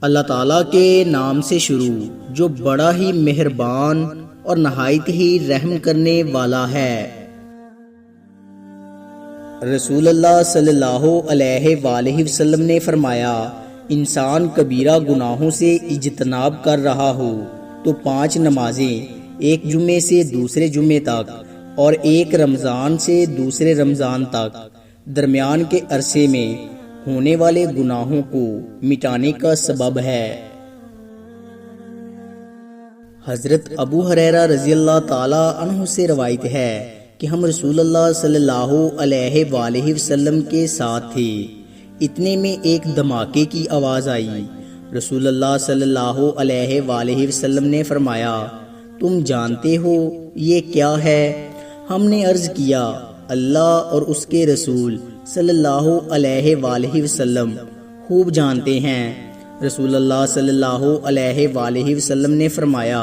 اللہ تعالیٰ کے نام سے شروع جو بڑا ہی مہربان اور نہایت ہی رحم کرنے والا ہے۔ رسول اللہ صلی اللہ علیہ وآلہ وسلم نے فرمایا، انسان کبیرہ گناہوں سے اجتناب کر رہا ہو تو 5 نمازیں، ایک جمعے سے دوسرے جمعے تک اور ایک رمضان سے دوسرے رمضان تک، درمیان کے عرصے میں ہونے والے گناہوں کو مٹانے کا سبب ہے۔ حضرت ابو ہریرہ رضی اللہ تعالی عنہ سے روایت ہے کہ ہم رسول اللہ صلی اللہ علیہ وآلہ وسلم کے ساتھ تھے، اتنے میں ایک دھماکے کی آواز آئی۔ رسول اللہ صلی اللہ علیہ وآلہ وسلم نے فرمایا، تم جانتے ہو یہ کیا ہے؟ ہم نے عرض کیا، اللہ اور اس کے رسول صلی اللہ علیہ وآلہ وسلم خوب جانتے ہیں۔ رسول اللہ صلی اللہ علیہ وآلہ وسلم نے فرمایا،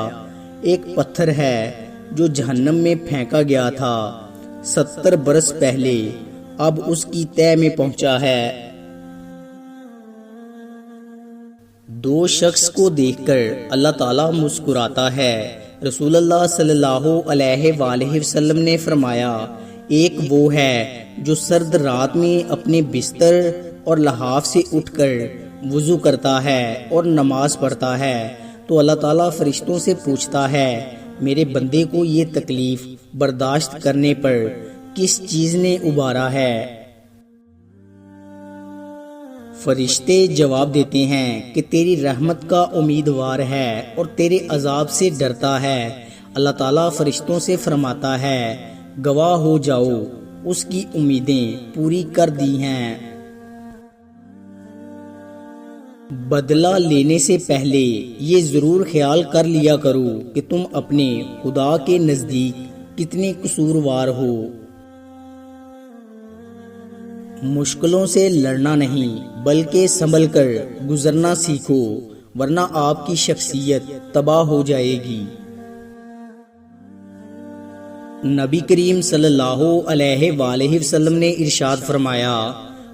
ایک پتھر ہے جو جہنم میں پھینکا گیا تھا 70 برس پہلے، اب اس کی تہہ میں پہنچا ہے۔ 2 شخص کو دیکھ کر اللہ تعالیٰ مسکراتا ہے۔ رسول اللہ صلی اللہ علیہ وآلہ وسلم نے فرمایا، ایک وہ ہے جو سرد رات میں اپنے بستر اور لحاف سے اٹھ کر وضو کرتا ہے اور نماز پڑھتا ہے تو اللہ تعالیٰ فرشتوں سے پوچھتا ہے، میرے بندے کو یہ تکلیف برداشت کرنے پر کس چیز نے ابھارا ہے؟ فرشتے جواب دیتے ہیں کہ تیری رحمت کا امیدوار ہے اور تیرے عذاب سے ڈرتا ہے۔ اللہ تعالیٰ فرشتوں سے فرماتا ہے، گواہ ہو جاؤ، اس کی امیدیں پوری کر دی ہیں۔ بدلہ لینے سے پہلے یہ ضرور خیال کر لیا کرو کہ تم اپنے خدا کے نزدیک کتنے قصوروار ہو۔ مشکلوں سے لڑنا نہیں بلکہ سنبھل کر گزرنا سیکھو، ورنہ آپ کی شخصیت تباہ ہو جائے گی۔ نبی کریم صلی اللہ علیہ وآلہ وسلم نے ارشاد فرمایا،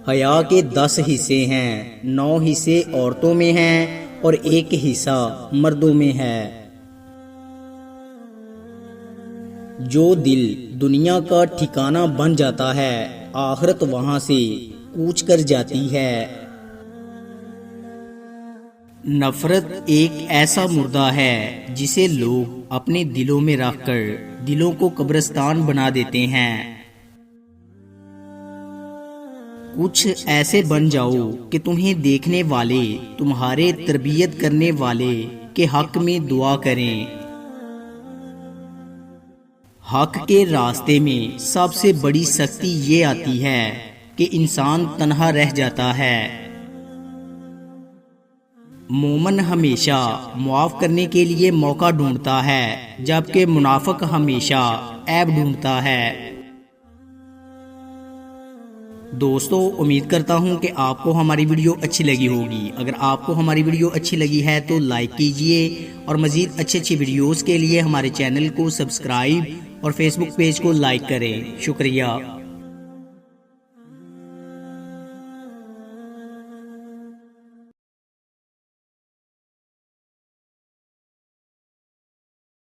حیا کے 10 حصے ہیں، 9 حصے عورتوں میں ہیں اور 1 حصہ مردوں میں ہے۔ جو دل دنیا کا ٹھکانہ بن جاتا ہے، آخرت وہاں سے کوچ کر جاتی ہے۔ نفرت ایک ایسا مردہ ہے جسے لوگ اپنے دلوں میں رکھ کر دلوں کو قبرستان بنا دیتے ہیں۔ کچھ ایسے بن جاؤ کہ تمہیں دیکھنے والے تمہارے تربیت کرنے والے کے حق میں دعا کریں۔ حق کے راستے میں سب سے بڑی سختی یہ آتی ہے کہ انسان تنہا رہ جاتا ہے۔ مومن ہمیشہ معاف کرنے کے لیے موقع ڈھونڈتا ہے، جبکہ منافق ہمیشہ عیب ڈھونڈتا ہے۔ دوستو، امید کرتا ہوں کہ آپ کو ہماری ویڈیو اچھی لگی ہوگی۔ اگر آپ کو ہماری ویڈیو اچھی لگی ہے تو لائک کیجئے اور مزید اچھی ویڈیوز کے لیے ہمارے چینل کو سبسکرائب اور فیس بک پیج کو لائک کریں۔ شکریہ۔